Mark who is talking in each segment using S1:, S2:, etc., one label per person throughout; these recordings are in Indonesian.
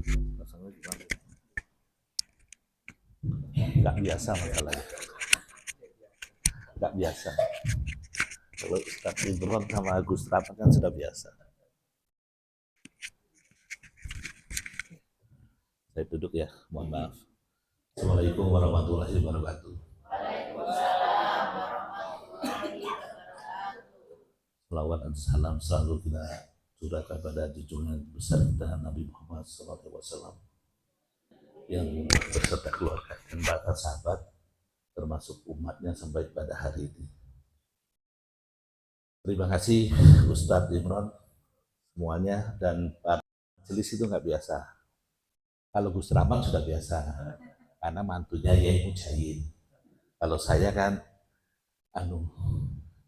S1: Pasangnya gimana? Nggak biasa masalahnya. Nggak biasa. Kalau Ustaz Imron sama Agus Rahmat kan sudah biasa. Saya duduk ya, mohon maaf. Assalamualaikum warahmatullahi wabarakatuh. Salawat dan salam selalu kita curahkan kepada junjungan besar kita Nabi Muhammad SAW yang beserta keluarga dan para sahabat termasuk umatnya sampai pada hari ini. Terima kasih Ustadz Imron semuanya, dan para majelis itu nggak biasa. Kalau Gus Rahman sudah biasa karena mantunya Yai Mujahid. Kalau saya kan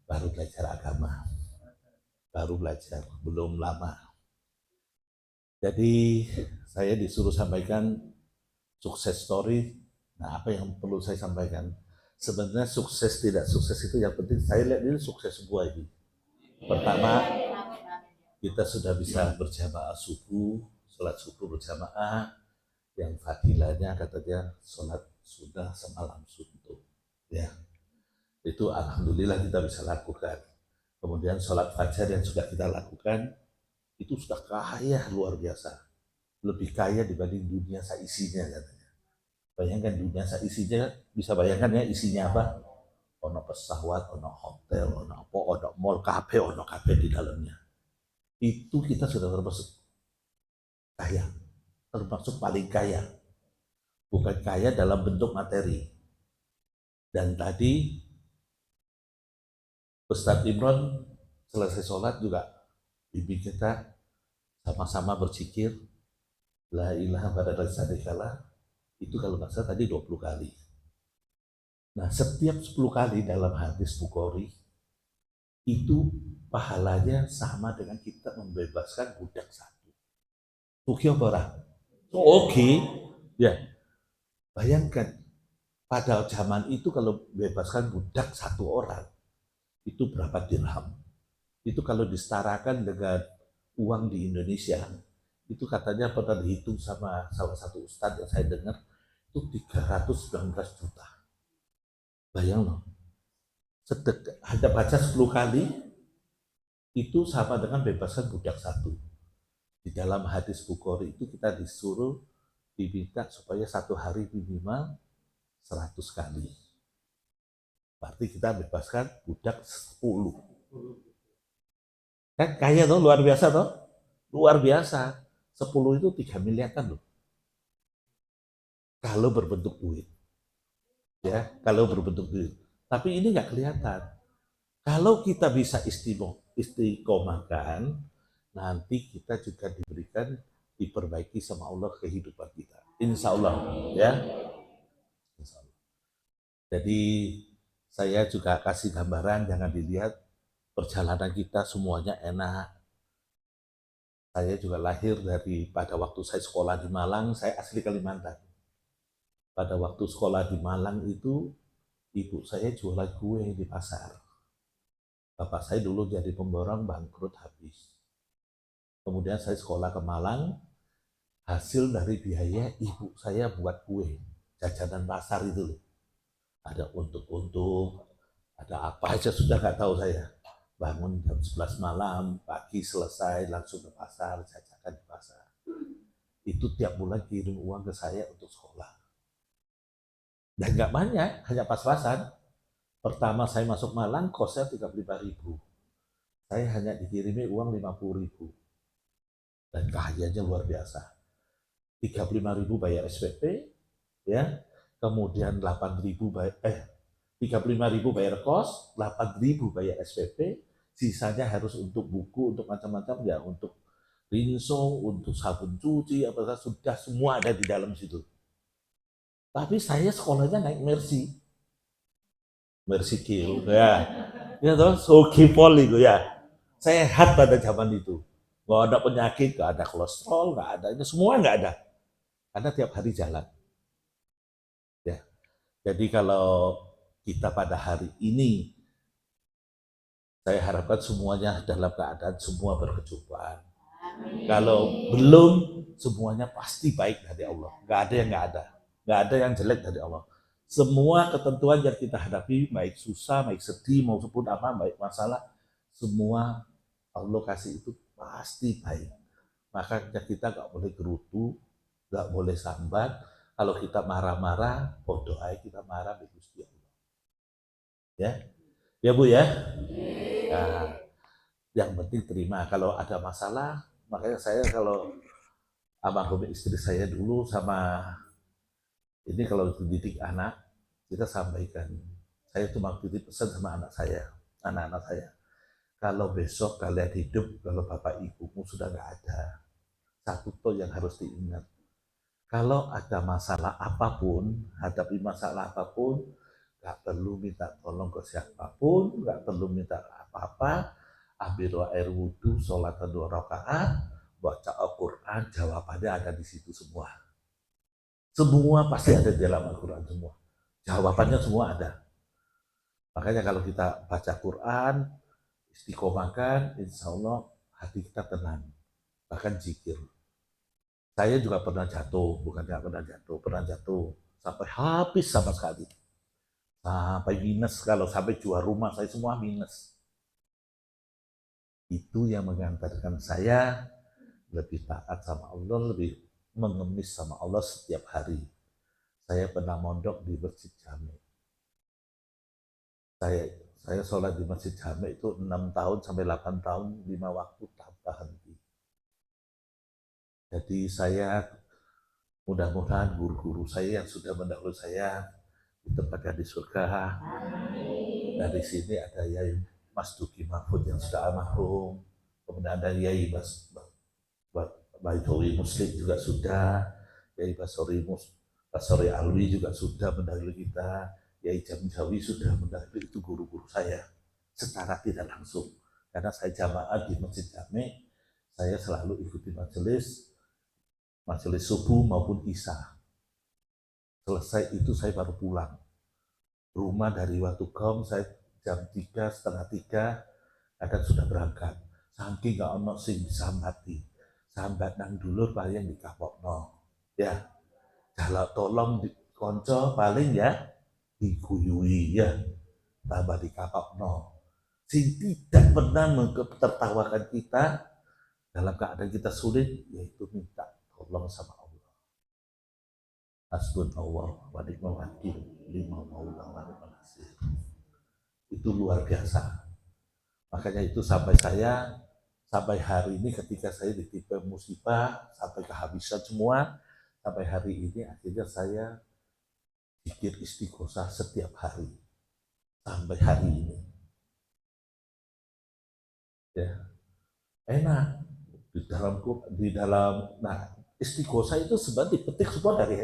S1: baru belajar agama, baru belajar, belum lama. Jadi saya disuruh sampaikan sukses story. Nah, apa yang perlu saya sampaikan? Sebenarnya sukses tidak sukses itu yang penting saya lihat ini sukses semua ini. Pertama, kita sudah bisa berjamaah subuh, sholat subuh berjamaah, yang fadilahnya katanya sholat sunnah semalam suntuk. Ya, itu alhamdulillah kita bisa lakukan. Kemudian sholat fajar yang sudah kita lakukan, itu sudah kaya luar biasa. Lebih kaya dibanding dunia seisinya katanya. Bayangkan dunia seisinya, bisa bayangkan ya isinya apa? Ono pesawat, ono hotel, ono apa, ono mall, kafe, ono kafe di dalamnya. Itu kita sudah termasuk kaya, termasuk paling kaya. Bukan kaya dalam bentuk materi. Dan tadi Ustadz Imron selesai sholat juga bimbing kita sama-sama berzikir la ilaha illallah, itu kalau nggak salah tadi 20 kali. Nah, setiap 10 kali dalam hadis Bukhari itu pahalanya sama dengan kita membebaskan budak satu. Oke apa ora? Oke. Ya. Bayangkan pada zaman itu kalau bebaskan budak satu orang itu berapa dirham? Itu kalau disetarakan dengan uang di Indonesia, itu katanya pernah dihitung sama salah satu ustadz yang saya dengar, itu 319 juta. Bayang loh, hanya baca 10 kali, itu sama dengan bebaskan budak satu. Di dalam hadis Bukhari itu kita disuruh diminta supaya satu hari minimal 100 kali. Berarti kita bebaskan budak 10. Kan kaya tuh, luar biasa tuh. Luar biasa. 10 itu 3 miliar kan loh. Kalau berbentuk duit. Ya, kalau berbentuk duit. Tapi ini nggak kelihatan. Kalau kita bisa istiqomahkan, nanti kita juga diberikan, diperbaiki sama Allah kehidupan kita. Insya Allah, ya. Insya Allah. Jadi saya juga kasih gambaran, jangan dilihat perjalanan kita semuanya enak. Saya juga lahir pada waktu saya sekolah di Malang, saya asli Kalimantan. Pada waktu sekolah di Malang itu, ibu saya jualan kue di pasar. Bapak saya dulu jadi pemborong, bangkrut habis. Kemudian saya sekolah ke Malang, hasil dari biaya ibu saya buat kue, jajanan pasar itu loh. Ada untuk ada apa aja sudah nggak tahu saya. Bangun jam 11 malam, pagi selesai, langsung ke pasar, jajakan di pasar. Itu tiap bulan kirim uang ke saya untuk sekolah. Dan nggak banyak, hanya pas-pasan. Pertama saya masuk Malang, kosnya 35.000. Saya hanya dikirimi uang 50.000. Dan kayanya luar biasa. 35.000 bayar SPP, ya. Kemudian 35.000 bayar kos, 8.000 bayar SPP, sisanya harus untuk buku, untuk macam-macam, ya, untuk rinso, untuk sabun cuci, apa sudah semua ada di dalam situ. Tapi saya sekolahnya naik Mercy Q, ya toh, Sokipol itu ya. Sehat pada zaman itu, nggak ada penyakit, nggak ada kolesterol, nggak ada, itu semua nggak ada, karena tiap hari jalan. Ya, jadi kalau kita pada hari ini, saya harapkan semuanya dalam keadaan semua berkecukupan. Kalau belum, semuanya pasti baik dari Allah. Nggak ada yang nggak ada. Nggak ada yang jelek dari Allah. Semua ketentuan yang kita hadapi, baik susah, baik sedih, maupun apa, baik masalah, semua Allah kasih itu pasti baik. Makanya kita nggak boleh gerutu, nggak boleh sambat. Kalau kita marah-marah, doa kita marah di Gusti Allah. Ya, ya Bu ya. Nah, yang penting terima. Kalau ada masalah, makanya saya kalau almarhum istri saya dulu sama ini kalau didik anak, kita sampaikan. Saya cuma titip pesan sama anak-anak saya. Kalau besok kalian hidup, kalau bapak ibumu sudah nggak ada, satu tuh yang harus diingat. Kalau ada masalah apapun, hadapi masalah apapun, nggak perlu minta tolong ke siapapun, nggak perlu minta apa-apa, ambil air wudhu, sholat 2 rakaat, baca Al-Quran, jawabannya ada di situ semua. Semua pasti ada di dalam Al-Quran semua. Jawabannya semua ada. Makanya kalau kita baca Quran, istiqomahkan, insya Allah hati kita tenang. Bahkan zikir. Saya juga pernah jatuh, bukan nggak pernah jatuh. Sampai habis sama sekali. Sampai minus, kalau sampai jual rumah saya semua minus. Itu yang mengantarkan saya lebih taat sama Allah, lebih mengemis sama Allah setiap hari. Saya pernah mondok di Masjid Jami. Saya sholat di Masjid Jami itu 6 tahun sampai 8 tahun, 5 waktu tanpa henti. Jadi saya mudah-mudahan guru-guru saya yang sudah mendahului saya ditempatkan di surga. Dari sini ada Yai Mas Duki Mahfud yang sudah almarhum, kemudian ada Yai Baidowi Muslim juga sudah, Yai Basori Alwi juga sudah mendahului kita, Yai Jamjawi sudah mendahului, itu guru-guru saya secara tidak langsung. Karena saya jamaah di Masjid Jami, saya selalu ikuti majelis subuh maupun isya. Selesai itu saya baru pulang. Rumah dari waktu kaum saya jam 3, setengah 3, kadang sudah berangkat. Saking gak ono sing bisa mati. Sambat nang dulur paling dikapokno. Ya, kalau tolong konco paling ya diguyui ya, tambah dikapokno. Sing tidak pernah tertawakan kita dalam keadaan kita sulit, yaitu minta tolong sama Allah. Hasbunallah wa ni'mal wakil, lima maula wa ni'mal nasir. Itu luar biasa. Makanya itu sampai hari ini ketika saya ditimpa musibah, sampai kehabisan semua, sampai hari ini akhirnya saya zikir istighosah setiap hari. Sampai hari ini. Ya. Enak. Nah, istighosah itu sebenarnya dipetik semua dari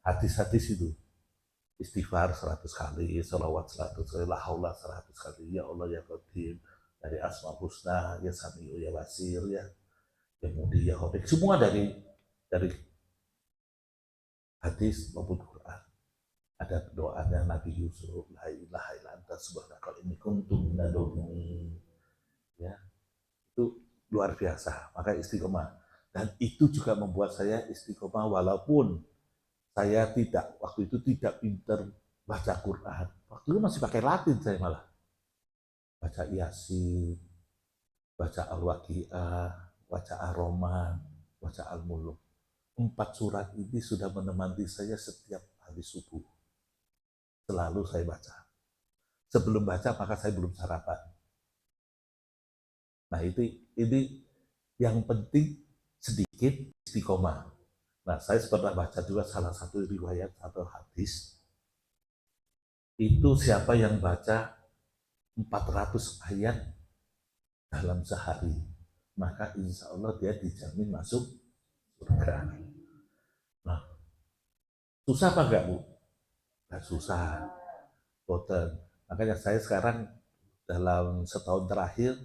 S1: hadis-hadis itu. Istighfar 100 kali, salawat 100 kali, la haula 100 kali, ya Allah ya Qadim, dari Asma Husna, ya Sami'u ya Basir, ya Mudi ya Hodik, semua dari hadis maupun Quran. Ada doanya Nabi Yusuf, la ilaha illa anta subhanaka inni kuntu minadz dzalimin. Ya, itu luar biasa. Maka istiqomah. Dan itu juga membuat saya istiqomah walaupun saya waktu itu tidak pinter baca Quran. Waktu itu masih pakai Latin saya malah. Baca Yasin, baca Al-Waqi'ah, baca Ar-Rahman, baca Al-Muluk. 4 surat ini sudah menemani saya setiap hari subuh. Selalu saya baca. Sebelum baca maka saya belum sarapan. Nah ini yang penting sedikit istiqomah. Nah saya pernah baca juga salah satu riwayat atau hadis. Itu siapa yang baca 400 ayat dalam sehari, maka insya Allah dia dijamin masuk surga. Nah, susah apa enggak Bu? Nggak susah. Boten. Makanya saya sekarang dalam setahun terakhir,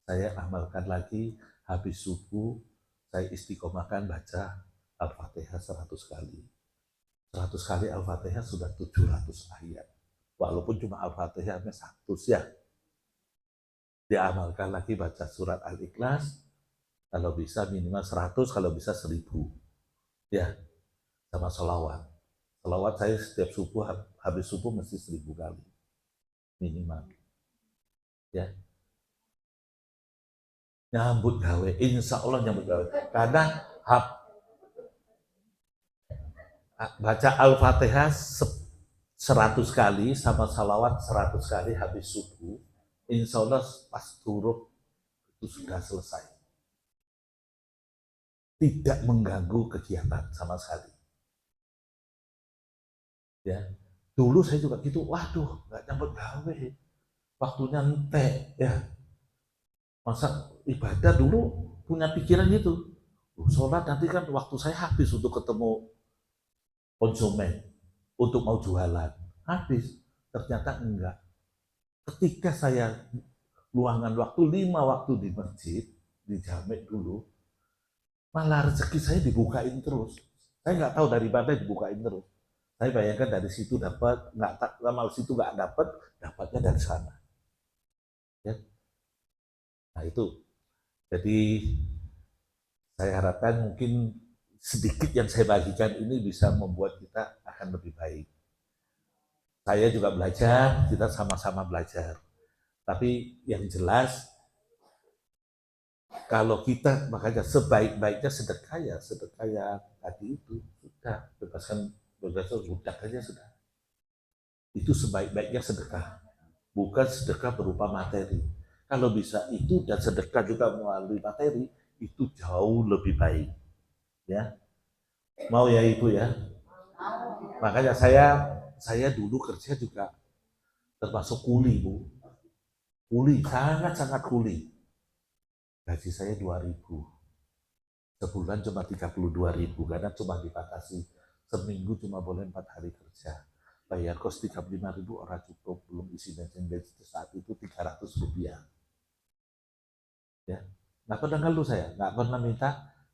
S1: saya amalkan lagi, habis subuh, saya istiqomahkan baca Al-Fatihah 100 kali. 100 kali Al-Fatihah sudah 700 ayat. Walaupun cuma Al-Fatihahnya 100 ya. Diamalkan lagi baca surat Al-Ikhlas, Kalau bisa minimal 100, kalau bisa 1000. Ya, sama sholawat. Sholawat saya setiap subuh, habis subuh mesti 1000 kali. Minimal. Ya, nyambut gawe, insya Allah nyambut gawe. Karena baca Al-Fatihah 100 kali sama salawat 100 kali habis subuh, insya Allah pas turun itu sudah selesai. Tidak mengganggu kegiatan sama sekali. Ya, dulu saya juga gitu, waduh, nggak nyambut gawe, waktunya entek, ya. Masa ibadah dulu punya pikiran gitu, sholat nanti kan waktu saya habis untuk ketemu konsumen, untuk mau jualan, habis. Ternyata enggak. Ketika saya luangan waktu 5 waktu di masjid, di jamek dulu, malah rezeki saya dibukain terus. Saya nggak tahu dari mana dibukain terus. Saya bayangkan dari situ dapat, nggak lama situ nggak dapat, dapatnya dari sana. Ya. Nah itu. Jadi saya harapkan mungkin sedikit yang saya bagikan ini bisa membuat kita akan lebih baik. Saya juga belajar, kita sama-sama belajar. Tapi yang jelas, kalau kita, makanya sebaik-baiknya sedekah ya tadi itu, sudah, bebaskan budak aja sudah. Itu sebaik-baiknya sedekah. Bukan sedekah berupa materi. Kalau bisa itu dan sedekah juga melalui materi, itu jauh lebih baik. Ya, mau ya Ibu ya. Makanya saya dulu kerja juga termasuk kuli, Bu. Kuli, sangat-sangat kuli. Gaji saya 2.000. Sebulan cuma 32.000 karena cuma dibatasi seminggu cuma boleh 4 hari kerja. Bayar kos 35.000 orang cukup, belum isi bensin saat itu 300 rupiah. Ya, nggak pernah ngeluh saya, nggak pernah minta.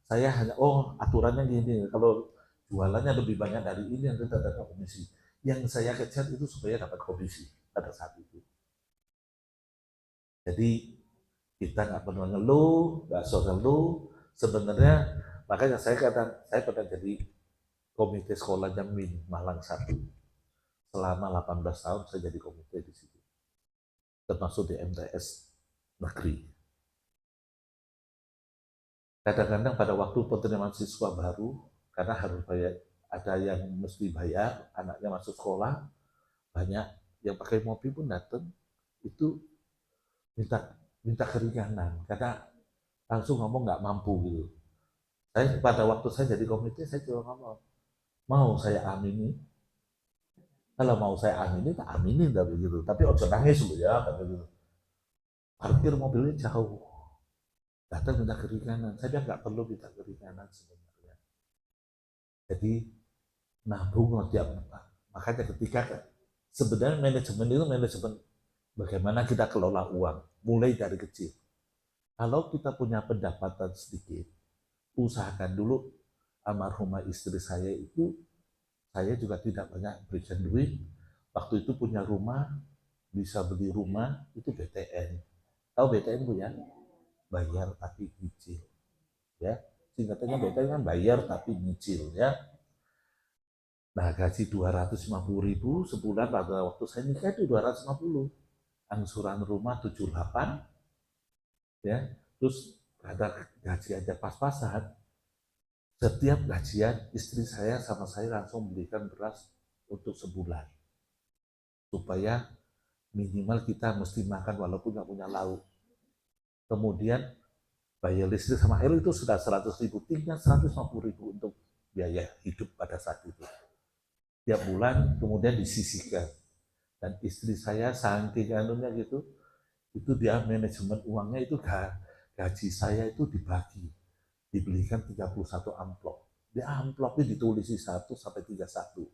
S1: Saya hanya aturannya gini, kalau jualannya lebih banyak dari ini nanti dapat komisi. Yang saya kejar itu supaya dapat komisi pada saat itu. Jadi kita nggak pernah ngeluh, nggak so ngeluh. Sebenarnya makanya saya pernah jadi komite sekolah Jamin Malang 1. Selama 18 tahun saya jadi komite di situ. Termasuk di MTS negeri. Kadang-kadang pada waktu penerimaan siswa baru, karena harus bayar, ada yang mesti bayar, anaknya masuk sekolah, banyak yang pakai mobil pun datang, itu minta keringanan, karena langsung ngomong nggak mampu gitu. Saya pada waktu saya jadi komite, saya cuma ngomong, mau saya amini, kalau mau saya amini, tak aminin tapi gitu. Tapi ojo nangis dulu ya, kata gitu. Parkir mobilnya jauh, datang minta keringanan. Saya bilang nggak perlu minta keringanan sebenarnya. Jadi nabung tiap makanya ketika sebenarnya manajemen itu manajemen bagaimana kita kelola uang mulai dari kecil. Kalau kita punya pendapatan sedikit, usahakan dulu. Almarhumah istri saya itu, saya juga tidak banyak berikan duit. Waktu itu punya rumah, bisa beli rumah, itu BTN. Tahu BTN Bu ya? Bayar tapi nyicil. Ya, singkatannya BTN kan bayar tapi nyicil ya. Nah, gaji 250.000 sebulan pada waktu saya nikah itu 250. Angsuran rumah 78 ya. Terus ada gaji aja pas-pasan. Setiap gajian istri saya sama saya langsung belikan beras untuk sebulan. Supaya minimal kita mesti makan walaupun nggak punya lauk. Kemudian bayar listrik sama air itu sudah 100.000, tinggal 150.000 untuk biaya hidup pada saat itu. Tiap bulan kemudian disisihkan. Dan istri saya saking anunya gitu, itu dia manajemen uangnya itu gaji saya itu dibelikan 31 amplop. Di amplopnya ditulisi 1 sampai 31.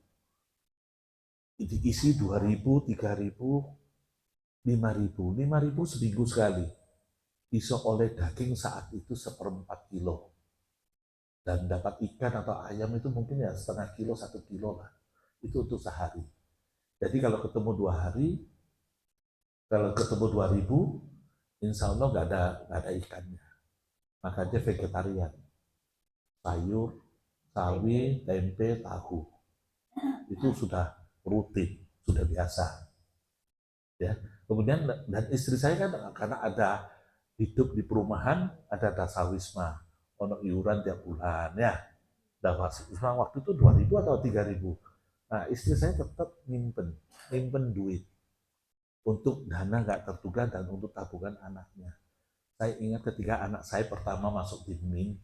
S1: Diisi 2.000, 3.000, 5.000. 5.000 seminggu sekali. Bisa oleh daging saat itu 1/4 kilo. Dan dapat ikan atau ayam itu mungkin ya setengah kilo, 1 kilo lah. Itu untuk sehari. Jadi kalau ketemu 2 hari, kalau ketemu 2.000, insya Allah nggak ada ikannya. maka dia vegetarian. Sayur, sawi, tempe, tahu. Itu sudah rutin, sudah biasa. Ya. Kemudian dan istri saya kan karena ada hidup di perumahan, ada dasawisma, ono iuran tiap bulan ya. Dasawisma waktu itu 2.000 atau 3.000. Nah, istri saya tetap nyimpen duit untuk dana nggak terduga dan untuk tabungan anaknya. Saya ingat ketika anak saya pertama masuk di MIN,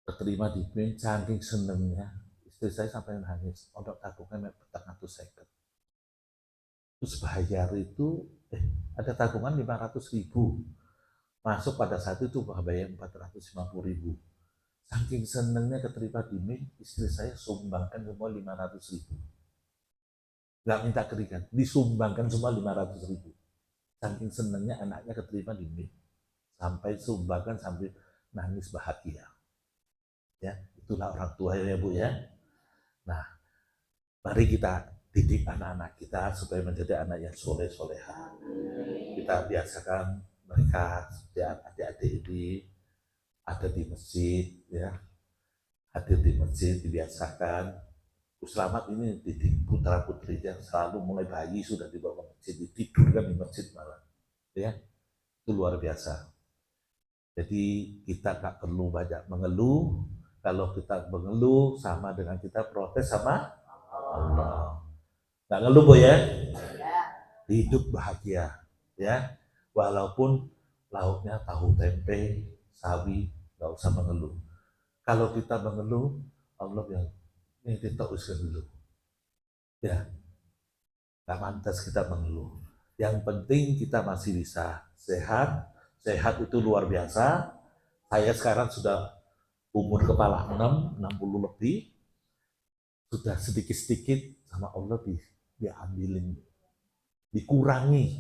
S1: keterima di MIN, saking senengnya, istri saya sampai nangis, untuk tabungan petang atau seket. Terus bayar itu, ada tabungan 500.000, masuk pada saat itu bayar 450.000. Saking senengnya keterima di MIN, istri saya sumbangkan semua 500.000. Nggak minta keringan, disumbangkan semua 500.000. Saking senengnya anaknya keterima di MIN, sampai sumbangkan sampai nangis bahagia. Ya, itulah orang tua ya Bu ya. Nah, mari kita didik anak-anak kita supaya menjadi anak yang soleh-soleha. Kita biasakan mereka, adik-adik ini ada di masjid, ya, hadir di masjid, dibiasakan. Selamat ini didik putra putrinya selalu mulai bayi sudah dibawa ke masjid, ditidurkan di masjid malah, ya, itu luar biasa. Jadi kita nggak perlu banyak mengeluh. Kalau kita mengeluh sama dengan kita protes sama Allah. Nggak ngeluh Bu ya, hidup bahagia ya, walaupun lauknya tahu tempe, sawi, nggak usah mengeluh. Kalau kita mengeluh, Allah bilang ini kita usah dulu. Ya, nggak pantas kita mengeluh. Yang penting kita masih bisa sehat. Sehat itu luar biasa. Saya sekarang sudah umur kepala 60 lebih. Sudah sedikit-sedikit sama Allah diambilin, dikurangi.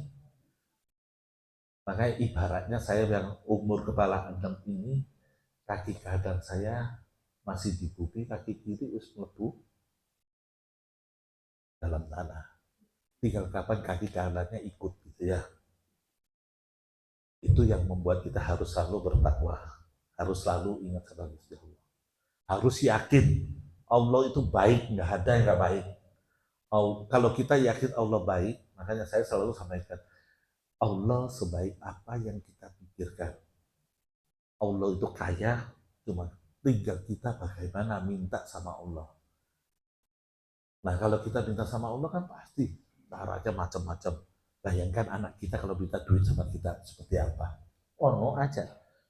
S1: Makanya ibaratnya saya yang umur kepala 6 ini, kaki kanan saya masih di bumi, kaki kiri us melebu dalam tanah. Tinggal kapan kaki kanannya ikut gitu ya. Itu yang membuat kita harus selalu bertakwa, harus selalu ingat kepada Allah, harus yakin Allah itu baik, nggak ada yang nggak baik. Kalau kita yakin Allah baik, makanya saya selalu sampaikan, Allah sebaik apa yang kita pikirkan. Allah itu kaya, cuma tinggal kita bagaimana minta sama Allah. Nah kalau kita minta sama Allah kan pasti caranya macam-macam. Bayangkan anak kita kalau minta duit sama kita seperti apa. Oh no aja.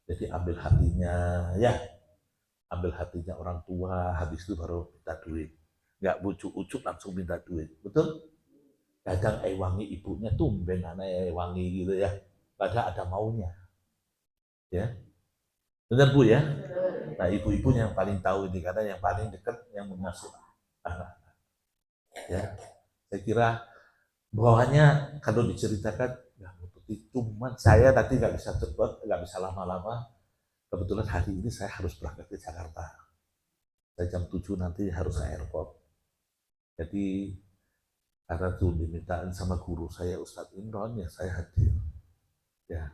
S1: Jadi ambil hatinya ya. Ambil hatinya orang tua, habis itu baru minta duit. Nggak bujuk-ujuk langsung minta duit. Betul? Kadang wangi ibunya tumben anaknya wangi gitu ya. Padahal ada maunya. Ya. Benar Bu ya? Nah ibu-ibu yang paling tahu ini karena yang paling dekat yang mengasuh anak. Ya. Saya kira bahwanya kalau diceritakan ya cuman saya tadi nggak bisa cepat, nggak bisa lama-lama. Kebetulan hari ini saya harus berangkat ke Jakarta. Saya jam 7 nanti harus ke airport. Jadi karena itu dimintain sama guru saya Ustadz Imron ya saya hadir. Ya,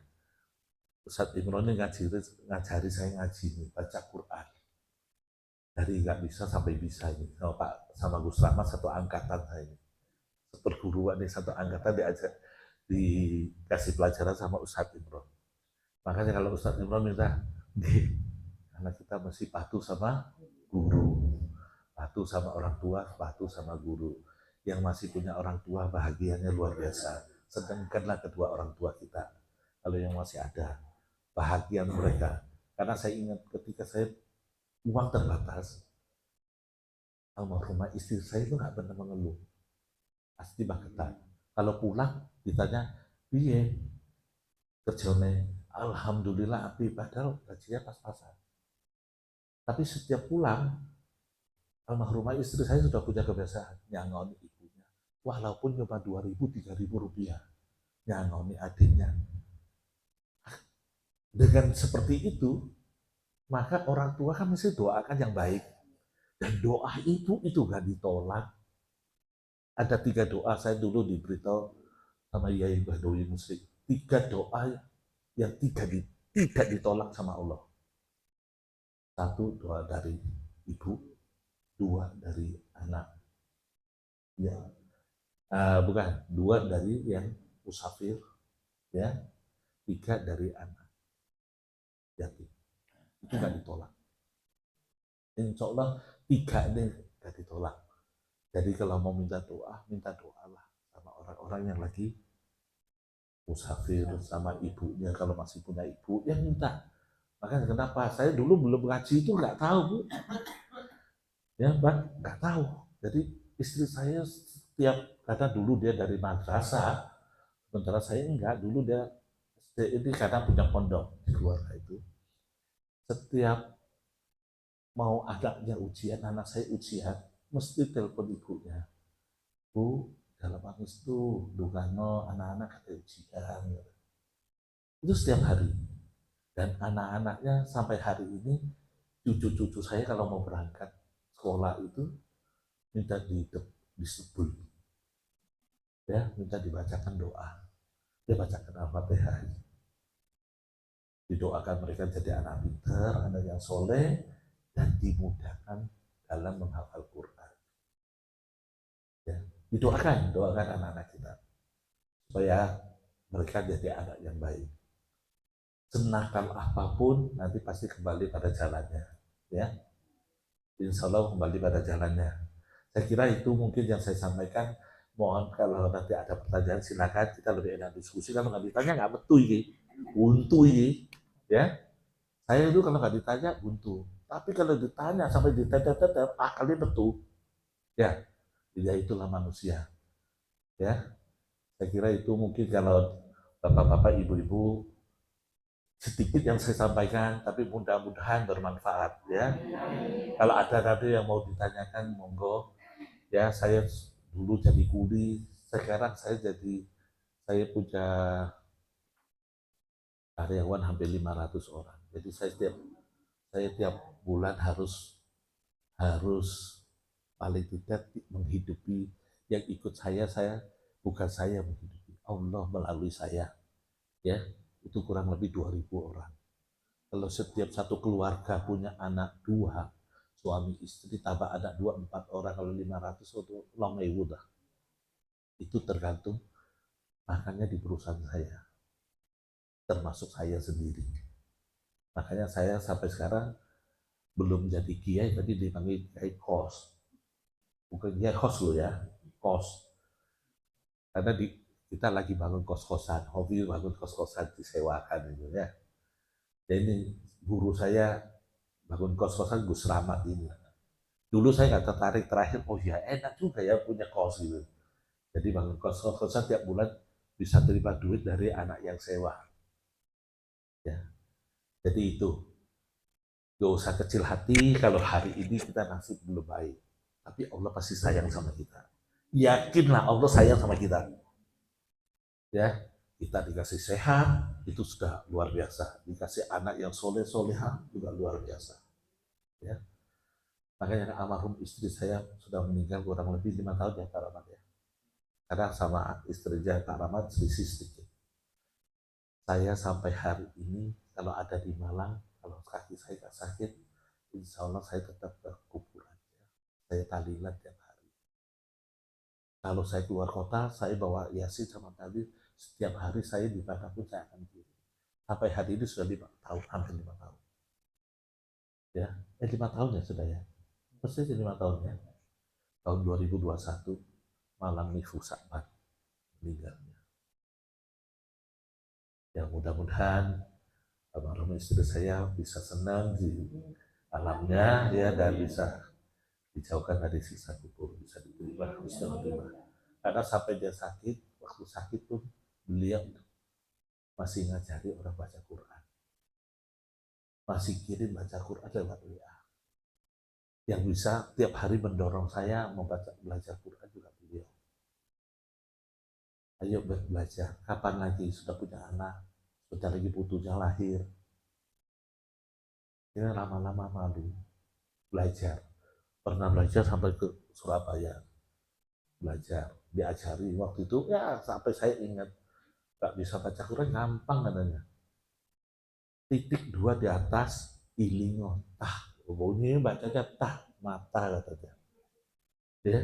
S1: Ustadz Imron ini ngajari saya ngaji nih, baca Quran. Dari nggak bisa sampai bisa ini. Sama Pak sama Gus Rahmat satu angkatan saya ini. Perguruan di satu angkatan dikasih pelajaran sama Ustadz Imron. Makanya kalau Ustadz Imron minta, karena kita masih patuh sama guru, patuh sama orang tua, patuh sama guru. Yang masih punya orang tua bahagianya luar biasa. Sedangkanlah kedua orang tua kita. Kalau yang masih ada, bahagia mereka. Karena saya ingat ketika saya uang terbatas, almarhumah istri saya itu nggak pernah mengeluh. Pasti bangetan. Kalau pulang ditanya, iya kerjanya, alhamdulillah api, padahal gajinya pas-pasan. Tapi setiap pulang, almarhumah istri saya sudah punya kebiasaan nyangoni ibunya, walaupun cuma 2.000, 3.000 rupiah, nyangoni adiknya. Dengan seperti itu, maka orang tua kan mesti doakan yang baik. Dan doa itu gak ditolak. Ada 3 doa saya dulu diberitahu sama Yai Bahdowi Musrik. 3 doa yang tidak ditolak sama Allah. Satu, doa dari ibu, dua dari anak, ya, bukan, dua dari yang musafir, ya, tiga dari anak yatim. Itu nggak ditolak. Insya Allah tiga ini nggak ditolak. Jadi kalau mau minta doa lah sama orang-orang yang lagi musafir, sama ibunya, kalau masih punya ibu, ya minta. Makanya kenapa? Saya dulu belum ngaji itu nggak tahu, Bu. Ya, Pak, nggak tahu. Jadi istri saya setiap, karena dulu dia dari madrasah, sementara saya enggak, dulu dia ini karena punya pondok di keluarga itu. Setiap mau anaknya ujian, anak saya ujian, mesti telepon ibunya. Bu, dalam Agustus itu Dugano anak-anak ada ujian. Itu setiap hari. Dan anak-anaknya sampai hari ini, cucu-cucu saya kalau mau berangkat sekolah itu minta disebut, ya, minta dibacakan doa, dia bacakan Al-Fatihah, didoakan mereka jadi anak pintar, anak yang soleh, dan dimudahkan dalam menghafal Quran. Ya, doakan anak-anak kita supaya mereka jadi anak yang baik. Senakal apapun nanti pasti kembali pada jalannya, ya. Insya Allah kembali pada jalannya. Saya kira itu mungkin yang saya sampaikan. Mohon kalau nanti ada pertanyaan silakan, kita lebih enak diskusi. Kalau nggak ditanya nggak betul ini, buntu ini, ya. Saya itu kalau nggak ditanya buntu. Tapi kalau ditanya sampai diteter-teter, akalnya betul. Ya, ya itulah manusia. Ya, saya kira itu mungkin kalau bapak-bapak, ibu-ibu, sedikit yang saya sampaikan, tapi mudah-mudahan bermanfaat. Ya, kalau ada nanti yang mau ditanyakan, monggo. Ya, saya dulu jadi kuli, sekarang saya punya karyawan hampir 500 orang. Jadi saya tiap bulan harus paling tidak menghidupi yang ikut saya bukan saya menghidupi, Allah melalui saya, ya, itu kurang lebih 2.000 orang. Kalau setiap satu keluarga punya anak dua, suami istri tambah anak 2, 4 orang, kalau 500 itu long lah. Itu tergantung makanya di perusahaan saya, termasuk saya sendiri. Makanya saya sampai sekarang belum jadi kiai, tadi dipanggil kiai kos, bukan kiai kos lo ya, kos. Karena kita lagi bangun kos-kosan, hobi bangun kos-kosan disewakan itu ya. Jadi ini guru saya bangun kos-kosan Gus Rahmat ini. Dulu saya nggak tertarik, terakhir oh ya enak juga ya punya kos gitu. Jadi bangun kos-kosan tiap bulan bisa terima duit dari anak yang sewa. Ya, jadi itu. Gak usah kecil hati kalau hari ini kita nasib belum baik. Tapi Allah pasti sayang sama kita. Yakinlah Allah sayang sama kita. Ya, kita dikasih sehat, itu sudah luar biasa. Dikasih anak yang soleh-soleha juga luar biasa. Ya, makanya almarhum istri saya sudah meninggal kurang lebih 5 tahun ya Pak Rahmat ya. Karena sama istrinya Pak Rahmat selisih sedikit. Saya sampai hari ini kalau ada di Malang, kalau kaki saya nggak sakit, insya Allah saya tetap ke kuburan. Saya tahlilan tiap hari. Kalau saya keluar kota, saya bawa Yasin sama tadi, setiap hari saya di mana pun saya akan kirim. Sampai hari ini sudah 5 tahun, hampir 5 tahun. Ya, 5 tahun ya sudah ya. Persis 5 tahun ya. Tahun 2021, Malang Nifu Sa'ban meninggalnya. Ya mudah-mudahan almarhum istri saya bisa senang di alamnya ya, dan bisa dijauhkan dari siksa kubur, bisa diterima husnul khotimah. Karena sampai dia sakit, waktu sakit pun beliau masih ngajari orang baca Quran, masih kirim baca Quran lewat WA. Yang bisa tiap hari mendorong saya belajar Quran juga beliau. Ayo belajar, kapan lagi sudah punya anak, sudah lagi putunya lahir. Ini lama-lama malu belajar. Pernah belajar sampai ke Surabaya, belajar, diajari waktu itu ya, sampai saya ingat nggak bisa baca Quran gampang katanya. titik 2 di atas ilingo tah. Bunyinya bacanya tah, mata katanya. Ya,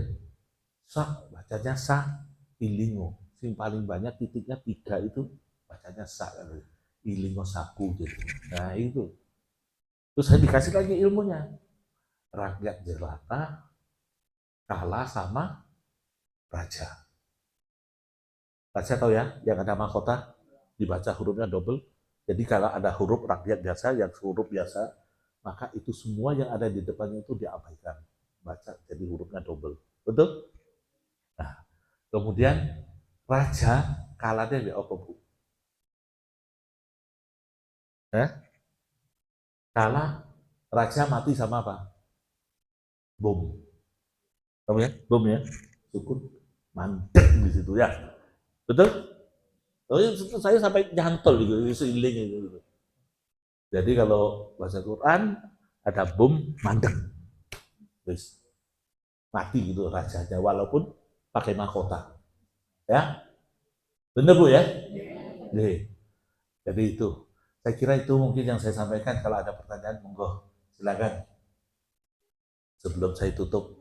S1: sa bacanya sa, ilingo. Yang paling banyak titiknya 3 itu bacanya sa katanya. Ilingo saku gitu. Nah itu. Terus saya dikasih lagi ilmunya. Rakyat jelata kalah sama raja. Raja tahu ya, yang ada mahkota dibaca hurufnya double. Jadi kalau ada huruf rakyat biasa, yang huruf biasa, maka itu semua yang ada di depannya itu diabaikan. Baca jadi hurufnya double. Betul? Nah, kemudian raja kalahnya di apa, Bu? Eh? Kalah raja mati sama apa? Bom. Tahu ya? Bom ya? Sukun mandek di situ ya. Betul? Oh, saya sampai nyantol gitu, seiling gitu. Jadi kalau baca Quran ada bom mandek, terus mati gitu rajanya walaupun pakai mahkota. Ya, bener Bu ya? Nih, jadi itu. Saya kira itu mungkin yang saya sampaikan. Kalau ada pertanyaan, monggo silakan. Sebelum saya tutup,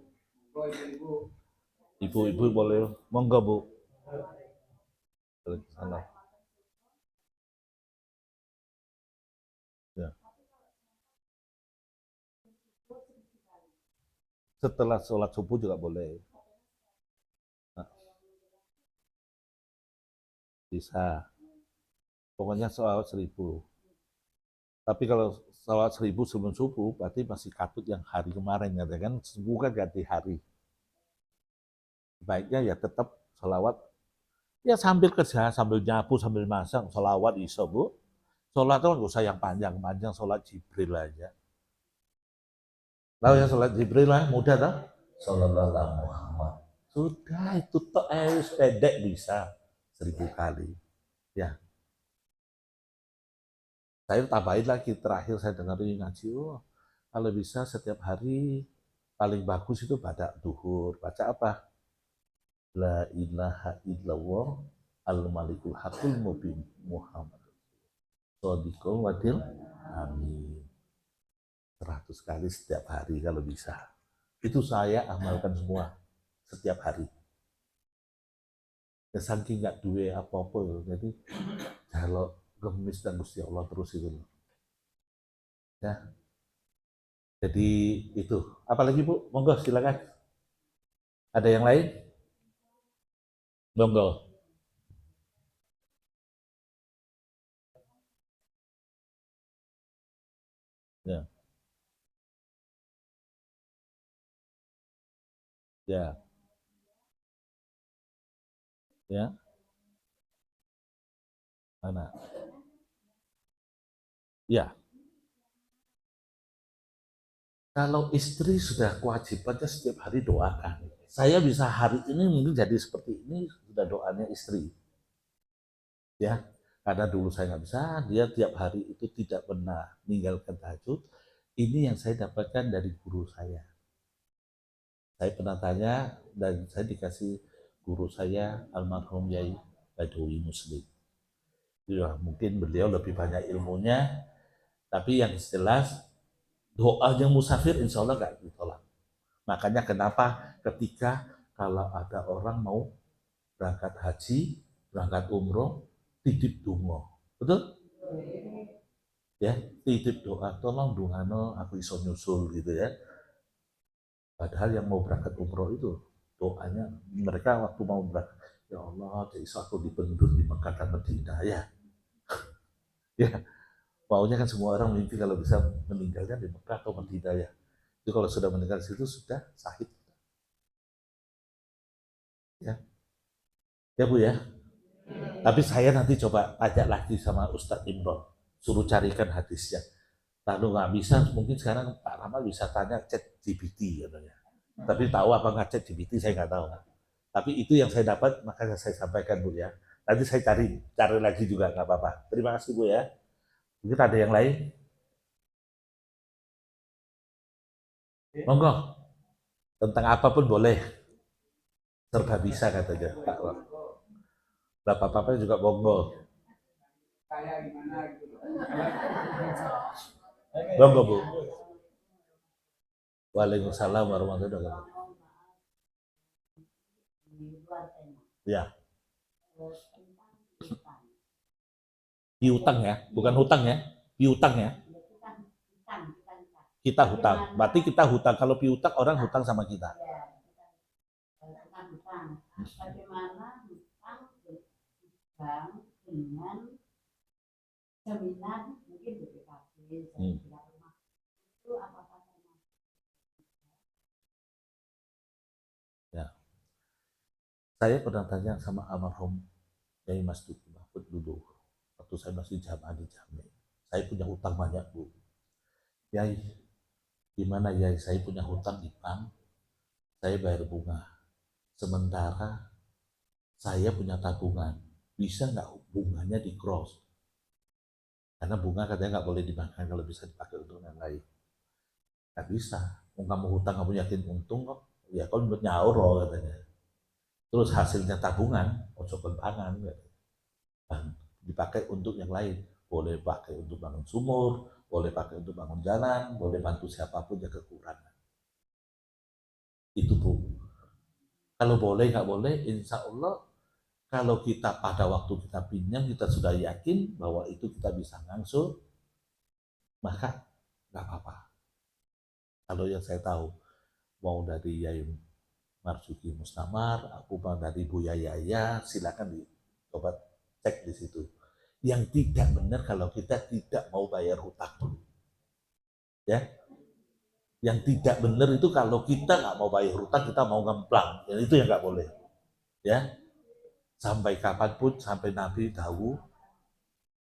S1: ibu-ibu boleh, monggo Bu. Sana. Ya. Setelah sholat subuh juga boleh. Nah, bisa. Pokoknya sholat 1000. Tapi kalau sholat 1000 sebelum subuh, berarti masih katut yang hari kemarin, ya kan? Subuh kan ganti hari. Baiknya ya tetap sholawat. Ya sambil kerja, sambil nyapu, sambil masak, sholawat iso Bu. Sholat itu nggak usah yang panjang-panjang, sholat Jibril aja. Tahu ya sholat Jibril lah, mudah tak? Sallallahu Muhammad. Sudah itu tok pendek bisa 1000 kali. Ya, saya tambahin lagi terakhir saya dengar ini ngaji, oh, kalau bisa setiap hari paling bagus itu pada duhur. Baca apa? La ilaha illallah al-malikul hakul mubin Muhammad. Sodikul wadil amin. 100 kali setiap hari kalau bisa. Itu saya amalkan semua setiap hari. Ya, saking nggak duwe apa-apa, jadi kalau gemis dan Gusti Allah terus itu. Ya, jadi itu. Apalagi Bu, monggo silakan. Ada yang lain? Monggo. Ya, ya, ya. Mana? Ya, kalau istri sudah kewajibannya setiap hari doakan. Saya bisa hari ini mungkin jadi seperti ini sudah doanya istri. Ya, karena dulu saya nggak bisa, dia tiap hari itu tidak pernah meninggalkan tahajud. Ini yang saya dapatkan dari guru saya. Saya pernah tanya dan saya dikasih guru saya almarhum Yai Badawi Muslim. Ya, mungkin beliau lebih banyak ilmunya, tapi yang jelas doanya musafir insya Allah nggak ditolak. Makanya kenapa ketika kalau ada orang mau berangkat haji, berangkat umroh, titip dungo. Betul? Ya, titip doa, tolong dungano aku iso nyusul gitu ya. Padahal yang mau berangkat umroh itu doanya mereka waktu mau berangkat, ya Allah, iso aku dipendut di Mekah dan Madinah ya. Ya, maunya kan semua orang mimpi kalau bisa meninggalkan di Mekah atau Madinah ya. Jadi kalau sudah meninggal di situ sudah sahid. Ya, ya Bu ya. Tapi saya nanti coba ajak lagi sama Ustadz Imron, suruh carikan hadisnya. Lalu nggak bisa, mungkin sekarang Pak Rama bisa tanya chat GPT katanya. Tapi tahu apa nggak chat GPT saya nggak tahu. Tapi itu yang saya dapat, makanya saya sampaikan Bu ya. Nanti saya cari lagi juga nggak apa-apa. Terima kasih Bu ya. Mungkin ada yang lain? Monggo, tentang apapun boleh. Serba bisa katanya Pak. Bapak-bapak juga monggo.
S2: Kayak gimana gitu.
S1: Monggo Bu. Waalaikumsalam warahmatullahi wabarakatuh. Ya. Piutang ya, bukan hutang ya. Piutang ya. Kita hutang. Berarti kita hutang. Kalau piutang orang hutang sama kita.
S3: Bagaimana hutang berhutang dengan jaminan mungkin BPKB, jaminan rumah itu apakah termasuk?
S1: Ya. Saya pernah tanya sama almarhum Yai Mas Duki Mahfud dulu waktu saya masih jamaah di Jambi. Saya punya hutang banyak Bu. Yai, gimana Yai? Saya punya hutang di bank, saya bayar bunga. Sementara saya punya tabungan, bisa nggak bunganya di cross? Karena bunga katanya nggak boleh dimakan kalau bisa dipakai untuk yang lain. Nggak bisa. Mau kamu hutang kamu yakin untung kok? Ya kau buat nyaur loh katanya. Terus hasilnya tabungan, ojo pangan, dipakai untuk yang lain. Boleh pakai untuk bangun sumur, boleh pakai untuk bangun jalan, boleh bantu siapapun yang kekurangan. Itu Bu. Kalau boleh nggak boleh, insya Allah kalau kita pada waktu kita pinjam kita sudah yakin bahwa itu kita bisa ngangsur, maka nggak apa-apa. Kalau yang saya tahu, mau dari Yai Marzuki Mustamar, aku mau dari Bu Yaya, silakan coba cek di situ. Yang tidak benar kalau kita tidak mau bayar hutang. Ya, yang tidak benar itu kalau kita nggak mau bayar hutang, kita mau ngemplang, dan itu yang nggak boleh. Ya, sampai kapanpun, sampai Nabi tahu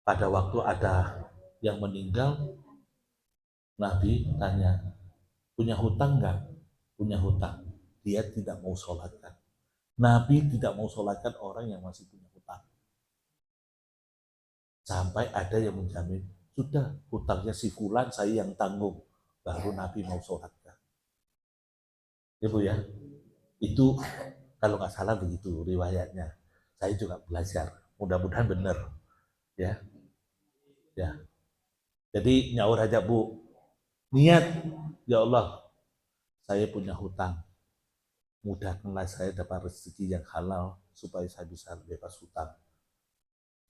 S1: pada waktu ada yang meninggal, Nabi tanya, punya hutang nggak? Punya hutang. Dia tidak mau sholatkan. Nabi tidak mau sholatkan orang yang masih punya hutang. Sampai ada yang menjamin, sudah hutangnya si fulan saya yang tanggung. Baru Nabi mau sholatkan. Ya Bu ya, itu kalau nggak salah begitu riwayatnya. Saya juga belajar, mudah-mudahan benar. Ya, ya. Jadi nyaur aja Bu, niat, ya Allah, saya punya hutang. Mudahkanlah saya dapat rezeki yang halal supaya saya bisa bebas hutang.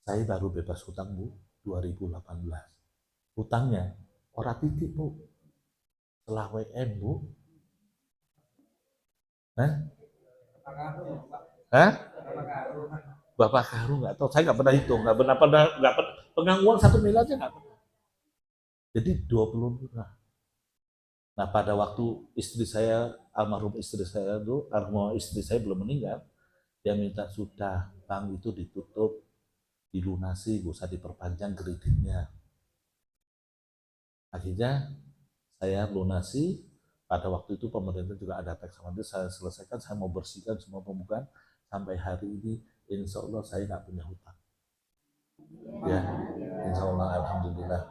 S1: Saya baru bebas hutang Bu, 2018. Hutangnya orang titik Bu, setelah WM Bu. Hah? Hah? Bapak Karu nggak tahu, saya nggak pernah hitung, nggak pernah pegang uang 1 miliar aja nggak pernah. Jadi 20 miliar. Nah pada waktu istri saya, almarhum istri saya belum meninggal, dia minta sudah bank itu ditutup, dilunasi, gak usah diperpanjang kreditnya. Akhirnya saya lunasi, pada waktu itu pemerintah juga ada tax amnesty, saya selesaikan, saya mau bersihkan semua pembukaan, sampai hari ini insya Allah saya nggak punya hutang. Ya, insya Allah alhamdulillah.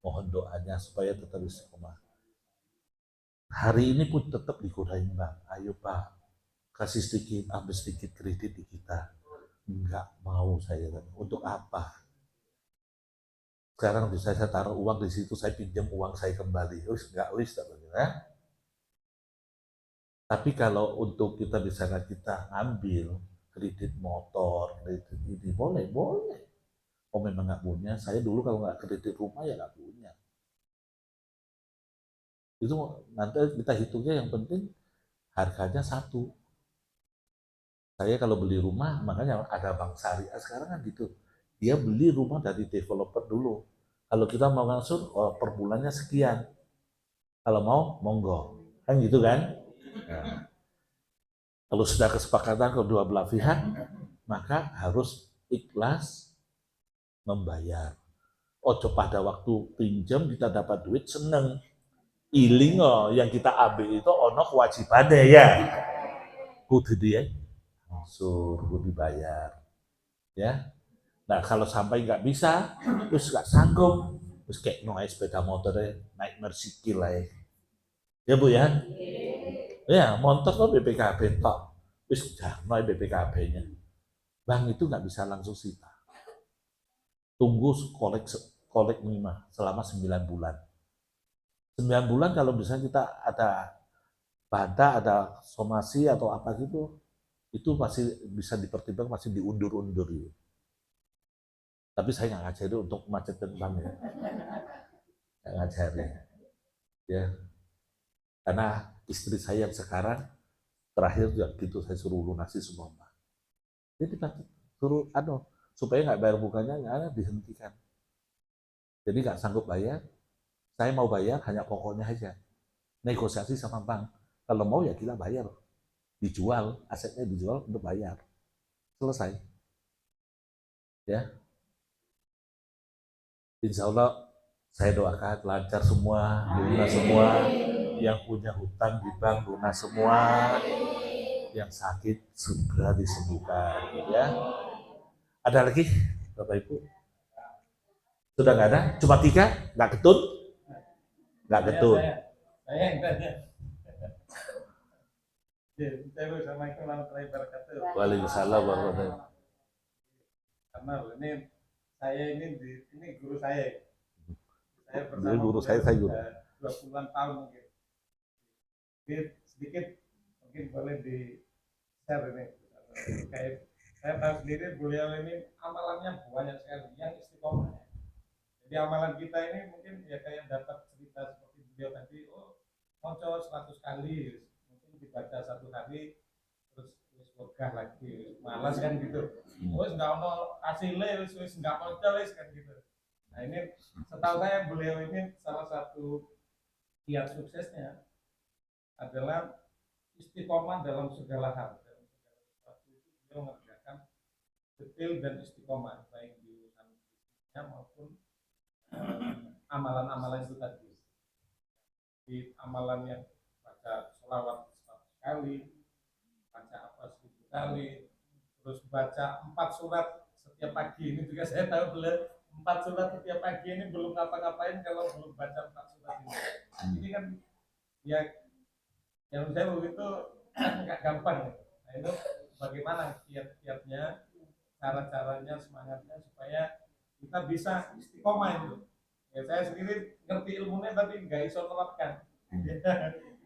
S1: Mohon doanya supaya tetap istiqomah. Hari ini pun tetap digodain Bang, ayo Pak, kasih sedikit, ambil sedikit kredit di kita. Enggak mau saya, untuk apa? Sekarang bisa saya taruh uang di situ, saya pinjam uang saya kembali. Enggak, ya. Tapi kalau untuk kita misalnya kita ambil kredit motor, kredit ini, boleh. Oh memang nggak punya, saya dulu kalau nggak kredit rumah ya nggak punya. Itu nanti kita hitungnya yang penting harganya satu. Saya kalau beli rumah, makanya ada bank syariah sekarang kan gitu. Dia beli rumah dari developer dulu. Kalau kita mau ngangsur, oh, per bulannya sekian. Kalau mau, monggo. Kan gitu kan? Nah, kalau sudah kesepakatan kedua belah pihak, maka harus ikhlas membayar. Ojo pada waktu pinjam kita dapat duit seneng. Iling oh, yang kita ambil itu ono kewajibannya ya. Kudu dia langsung kudu dibayar. Ya. Nah kalau sampai nggak bisa, terus nggak sanggup, terus kayak naik sepeda motornya, naik Mersikil lah ya Bu ya. Ya motor kok BPKB tok, terus jangan BPKB-nya. Bank itu nggak bisa langsung sita. tunggu kolek mima selama 9 bulan. 9 bulan kalau misalnya kita ada bada, ada somasi atau apa gitu, itu masih bisa dipertimbangkan, masih diundur-undur gitu. Tapi saya nggak ngajari untuk macet bank ya, nggak ngajari ya, karena istri saya yang sekarang terakhir juga gitu saya suruh lunasi semua mbak. Jadi kita suruh supaya nggak bayar bunganya nggak dihentikan. Jadi nggak sanggup bayar, saya mau bayar hanya pokoknya aja. Negosiasi sama bank. Kalau mau ya kita bayar, dijual asetnya dijual untuk bayar, selesai. Ya, Insya Allah saya doakan lancar semua, lunas semua. Yang punya hutang di bank lunas semua. Yang sakit segera disembuhkan. Ya, ada lagi, Bapak Ibu? Sudah nggak ada? Cuma 3? Nggak ketut? Nggak ketut.
S2: Saya yang tanya. Assalamualaikum warahmatullahi wabarakatuh.
S1: Waalaikumsalam warahmatullahi wabarakatuh.
S2: Karena ini saya ini guru saya. Saya
S1: Dia guru saya guru.
S2: 20-an tahun mungkin. Jadi sedikit mungkin boleh di share ini. Kayak saya tahu sendiri beliau ini amalannya banyak sekali yang istiqomah. Jadi amalan kita ini mungkin ya kayak dapat cerita seperti beliau tadi, oh moco 100 kali, mungkin dibaca 1 hari, terus wegah lagi, malas kan gitu. Wes nggak ono hasilnya, wes nggak moco wes kan gitu. Nah ini setahu saya beliau ini salah satu kiat suksesnya adalah istiqomah dalam segala hal. Dalam segala sesuatu itu beliau mengerjakan detail dan istiqomah baik di urusan bisnisnya maupun amalan-amalan itu tadi. Di amalan yang baca sholawat 100 kali, baca apa 1000 kali, terus baca 4 surat setiap pagi. Ini juga saya tahu beliau 4 surat setiap pagi ini belum ngapa-ngapain kalau belum baca 4 surat ini. Ini kan ya yang saya begitu nggak gampang. Nah itu bagaimana kiat-kiatnya, cara-caranya, semangatnya supaya kita bisa istiqomah itu. Ya saya sendiri ngerti ilmunya tapi nggak iso nerapkan.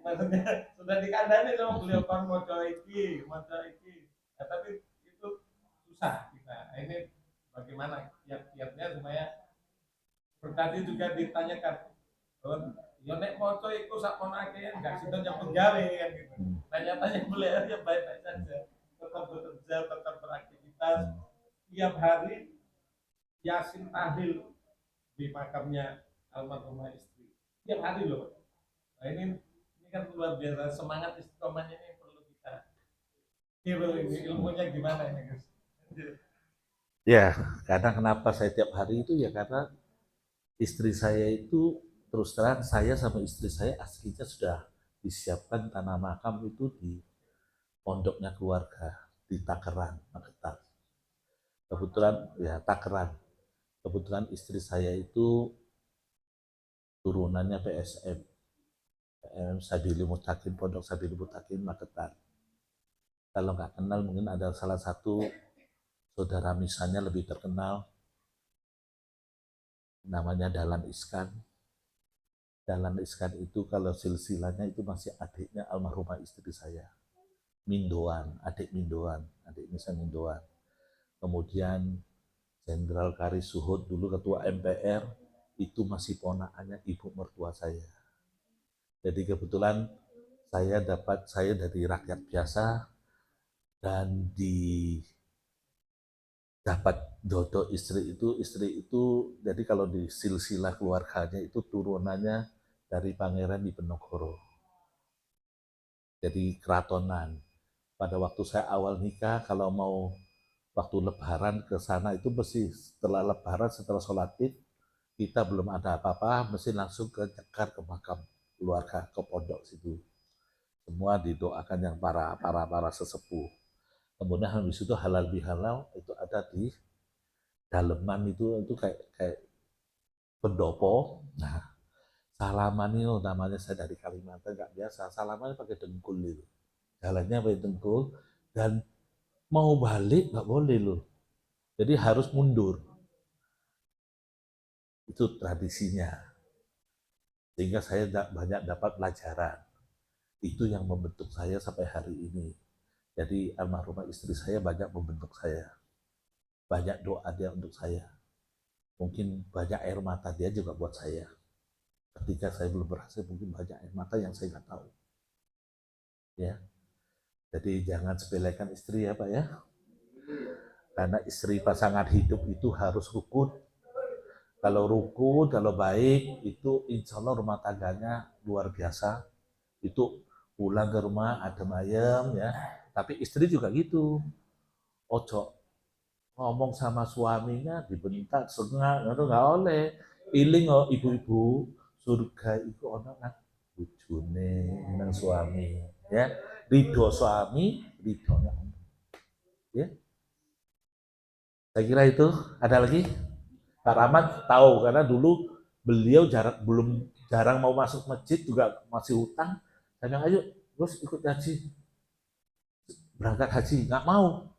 S2: Maksudnya sudah dikandani sama beliau kan mau iki. Ya, tapi itu susah kita. Nah, ini bagaimana kiat-kiatnya supaya bertadi juga ditanyakan. Ya nek moco iku sak monake enggak sida nyambut gawe kan gitu. Tanya-tanya beliau ya baik-baik saja. Tetap bekerja, tetap beraktivitas. Tiap hari Yasin tahlil di makamnya almarhumah istri. Tiap hari loh. Nah ini kan luar biasa, semangat istiqomahnya ini perlu kita tiru. Ini ilmunya gimana ini guys?
S1: Ya, karena kenapa saya tiap hari itu ya karena istri saya itu terus terang saya sama istri saya aslinya sudah disiapkan tanah makam itu di pondoknya keluarga di Takeran, Magetan. Kebetulan ya Takeran. Kebetulan istri saya itu turunannya PSM, Sabili Mutakin, Pondok Sabili Mutakin, Magetan. Kalau nggak kenal mungkin ada salah satu saudara misalnya lebih terkenal, namanya Dahlan Iskan. Dahlan Iskan itu kalau silsilahnya itu masih adiknya almarhumah istri saya. Mindoan, adik Mindoan, adiknya saya Mindoan. Kemudian Jenderal Kari Suhud dulu ketua MPR itu masih ponakannya ibu mertua saya. Jadi kebetulan saya dari rakyat biasa dan dapat dodo istri itu jadi kalau di silsilah keluarganya itu turunannya dari Pangeran Diponegoro. Jadi keratonan. Pada waktu saya awal nikah kalau mau waktu lebaran ke sana itu mesti setelah lebaran, setelah sholat id, kita belum ada apa-apa, mesti langsung ke nyekar ke makam keluarga, ke pondok situ. Semua didoakan yang para sesepuh. Kemudian habis itu halal bihalal itu ada di daleman itu kayak pendopo. Nah, salaman itu namanya saya dari Kalimantan nggak biasa. Salaman pakai dengkul itu. Jalannya pakai dengkul dan mau balik nggak boleh loh. Jadi harus mundur. Itu tradisinya. Sehingga saya banyak dapat pelajaran. Itu yang membentuk saya sampai hari ini. Jadi almarhumah istri saya banyak membentuk saya. Banyak doa dia untuk saya. Mungkin banyak air mata dia juga buat saya. Ketika saya belum berhasil, mungkin banyak air mata yang saya nggak tahu. Ya, jadi jangan sepelekan istri ya Pak ya. Karena istri pasangan hidup itu harus rukun. Kalau rukun, kalau baik, itu insya Allah rumah tangganya luar biasa. Itu pulang ke rumah adem ayem ya. Tapi istri juga gitu. Ojo ngomong sama suaminya dibentak sengak itu nggak oleh. Iling oh ibu-ibu surga itu ono nang bojone nang suami ya. Ridho suami, ridhonya Allah. Ya. Saya kira itu. Ada lagi? Pak Rahmat tahu karena dulu beliau jarang mau masuk masjid juga masih hutang. Saya bilang ayo terus ikut haji, berangkat haji nggak mau.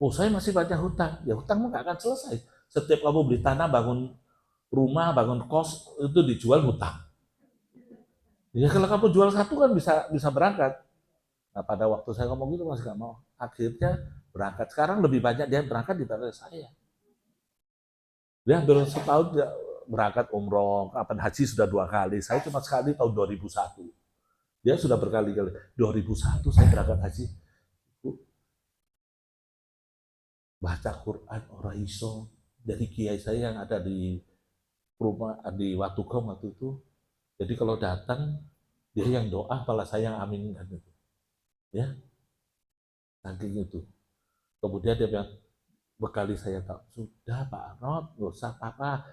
S1: Oh saya masih banyak hutang, ya hutangmu nggak akan selesai. Setiap kamu beli tanah, bangun rumah, bangun kos itu dijual hutang. Ya kalau kamu jual satu kan bisa berangkat. Nah pada waktu saya ngomong gitu masih nggak mau. Akhirnya berangkat. Sekarang lebih banyak dia berangkat daripada saya. Dia hampir setahun berangkat umroh, kapan haji sudah 2 kali. Saya cuma sekali tahun 2001. Dia sudah berkali-kali. 2001 saya berangkat haji. Baca Quran orang iso. Jadi kiai saya yang ada di rumah di Watugong waktu itu. Jadi kalau datang dia yang doa, malah saya yang aminkan itu. Ya, saking itu. Kemudian dia bilang, bekali saya tahu, sudah Pak Arnold, nggak usah apa-apa.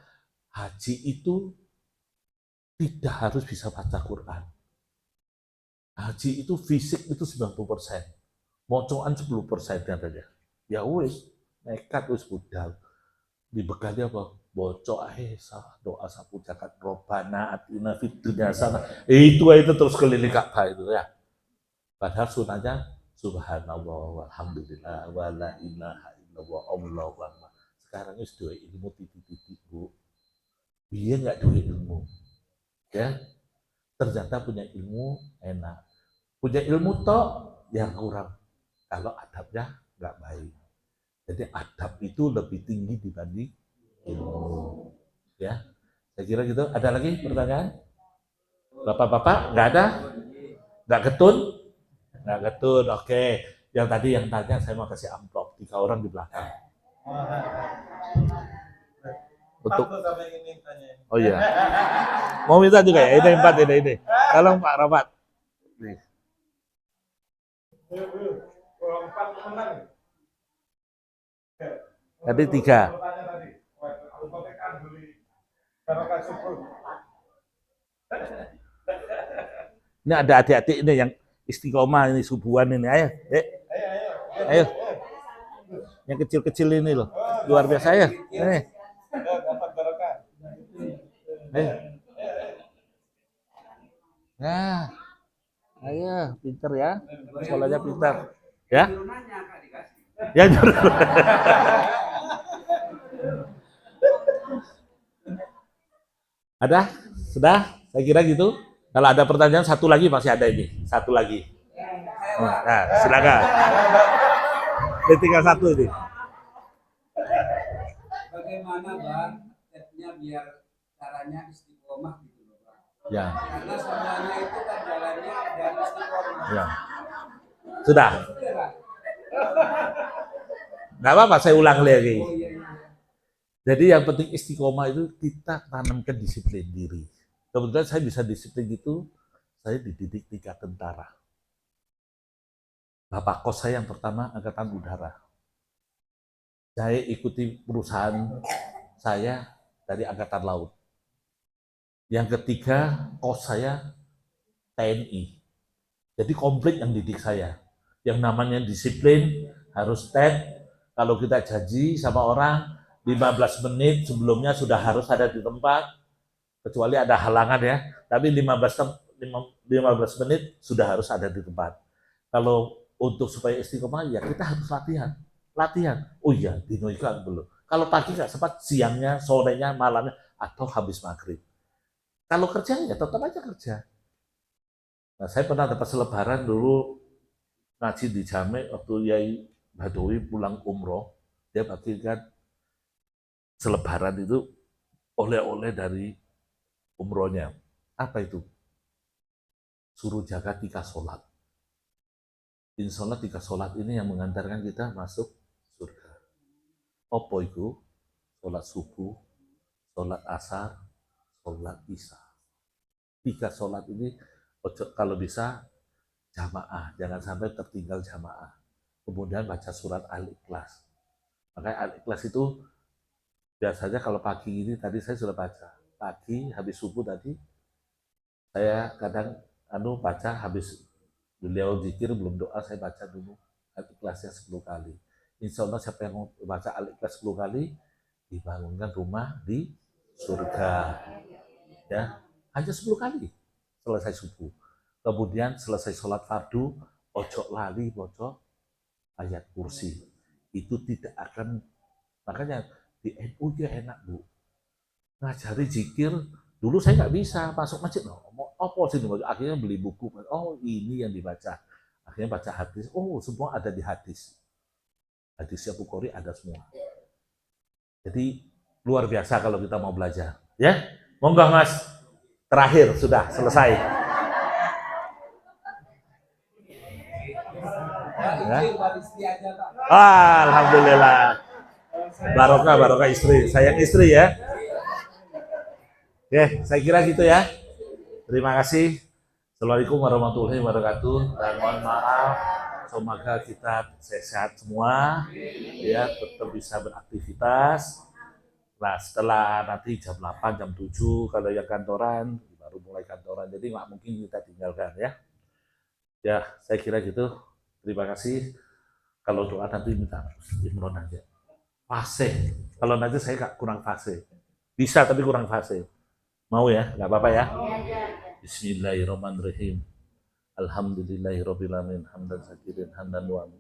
S1: Haji itu tidak harus bisa baca Quran. Haji itu fisik itu 90%. Mocoan 10% katanya. Ya wis, nekat wis budal. Dibekali apa? Bocok doa sapu jagat robana atina fid dunya sana. Itu terus keliling Ka'bah itu ya. Padahal sunahnya subhanallah walhamdulillah wala ilaha illallah allahu akbar. Sekarang itu dua ilmu titik-titik Bu. Dia nggak dua ilmu. Ya. Ternyata punya ilmu enak. Punya ilmu tok yang kurang. Kalau adabnya nggak baik. Jadi adab itu lebih tinggi dibanding ilmu. Ya, saya kira gitu. Ada lagi pertanyaan? Bapak-bapak nggak ada? Nggak ketun? Nggak ketun. Oke. Yang tadi yang tanya saya mau kasih amplop 3 orang di belakang. Untuk oh iya. Mau minta juga ya? Ini 4 ini. Tolong Pak Rapat. Nih. Tadi 3. Ini ada adik-adik ini yang istiqomah ini subuhan ini. Ayo, Dek. Ayo. Yang kecil-kecil ini loh. Luar biasa ya. Ini. Ayo. Nah. Ayo, pinter ya. Sekolahnya pintar. Ya? Ya, ada? Sudah? Saya kira gitu. Kalau ada pertanyaan satu lagi masih ada ini. Satu lagi. Nah, silakan. Ini tinggal satu ini.
S4: Bagaimana Bang stepnya biar caranya istiqomah gitu loh Bang?
S1: Ya.
S4: Karena semuanya itu kan jalannya dari istiqomah.
S1: Ya. Sudah. Nggak apa-apa, saya ulang lagi.
S4: Oh, iya.
S1: Jadi yang penting istiqomah itu kita tanamkan disiplin diri. Kebetulan saya bisa disiplin gitu, saya dididik 3 tentara. Bapak kos saya yang pertama Angkatan Udara. Saya ikuti perusahaan saya dari Angkatan Laut. Yang ketiga kos saya TNI. Jadi komplit yang didik saya. Yang namanya disiplin, harus stand. Kalau kita janji sama orang, 15 menit sebelumnya sudah harus ada di tempat, kecuali ada halangan ya, tapi 15 menit sudah harus ada di tempat. Kalau untuk supaya istiqomah, ya kita harus latihan. Oh iya, dino ikan belum. Kalau pagi nggak sempat, siangnya, sorenya, malamnya, atau habis maghrib. Kalau kerja ya tetap aja kerja. Nah, saya pernah dapat selebaran dulu ngaji di Jamek waktu Yai Badawi pulang umroh, dia bagikan selebaran itu oleh-oleh dari umrohnya. Apa itu? Suruh jaga 3 sholat. Insya Allah 3 sholat ini yang mengantarkan kita masuk surga. Apa itu? Sholat subuh, sholat asar, sholat isya. 3 sholat ini kalau bisa jamaah, jangan sampai tertinggal jamaah. Kemudian baca surat Al-Ikhlas. Makanya Al-Ikhlas itu biasanya kalau pagi ini tadi saya sudah baca. Pagi habis subuh tadi saya kadang baca habis beliau zikir belum doa, saya baca dulu Al-Ikhlasnya 10 kali. Insya Allah siapa yang baca Al-Ikhlas 10 kali dibangunkan rumah di surga. Ya, hanya 10 kali selesai subuh. Kemudian selesai sholat fardu, ojo lali baca ayat kursi. Itu tidak akan, makanya di NU dia enak Bu. Ngajari zikir, dulu saya nggak bisa masuk masjid. Mau apa sih dibaca? Akhirnya beli buku. Oh ini yang dibaca. Akhirnya baca hadis. Oh semua ada di hadis. Hadisnya Bukhari ada semua. Jadi luar biasa kalau kita mau belajar. Ya, monggo Mas. Terakhir sudah selesai. Ya. Alhamdulillah. Barokah istri. Sayang istri ya. Oke, saya kira gitu ya. Terima kasih. Assalamualaikum warahmatullahi wabarakatuh. Dan mohon maaf, semoga kita sehat semua, ya tetap bisa beraktivitas. Nah, setelah nanti jam 8, jam 7, kalau yang kantoran, baru mulai kantoran. Jadi nggak mungkin kita tinggalkan ya. Ya, saya kira gitu. Terima kasih. Kalau doa nanti minta Imron aja. Fase. Kalau nanti saya nggak kurang fase. Bisa tapi kurang fase. Mau ya? Nggak apa-apa ya? Bismillahirrahmanirrahim. Alhamdulillahirrahmanirrahim. Hamdan sakirin, hamdan nu'amin.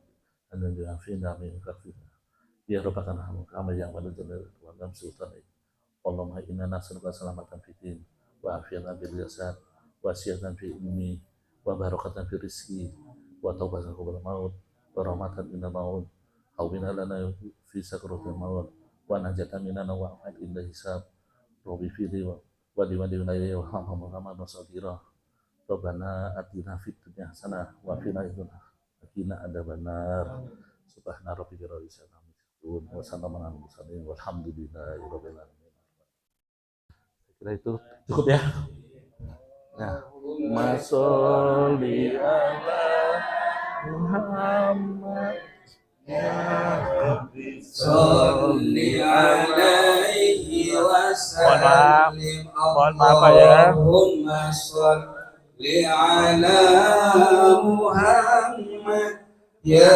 S1: Hamdan juhafin, amin, kafir. Ya Rabbana kama yang pada jalur wa lam sultan. Allahumma inna nas'aluka salamatan fid din wa afiyatan fil jasad wa siyatan fi ilmi wa barakatan fi rizqi wa taubatan qabla maut wa rahmatan inda maut hawwina lana fi sakratil maut wa najatan minana wa afat inda hisab rabbi fili wa liman ilayhi wa hamma Muhammad wasadira Rabbana atina fid dunya hasanah wa fil akhirati adzabannar subhana rabbika rabbil izzati walhamdulillahirabbil alamin. Kira itu cukup ya. Nah, masholli ala Muhammad ya Rabbi
S4: Sholli alaihi wasallim.
S1: Mohon maaf ya.
S4: Allahumma sholli ala Muhammad ya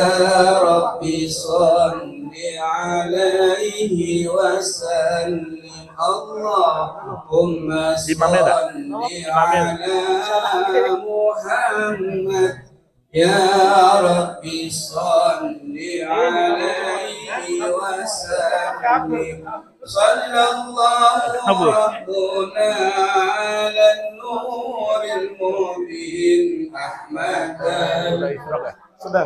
S4: Rabbi sholli alaihi wasallim. Allahumma sholli ala Muhammad ya Rabbi sholli alaihi wasallim. Sallallahu rabbuna ala nuril mubin Ahmad
S1: Sudah.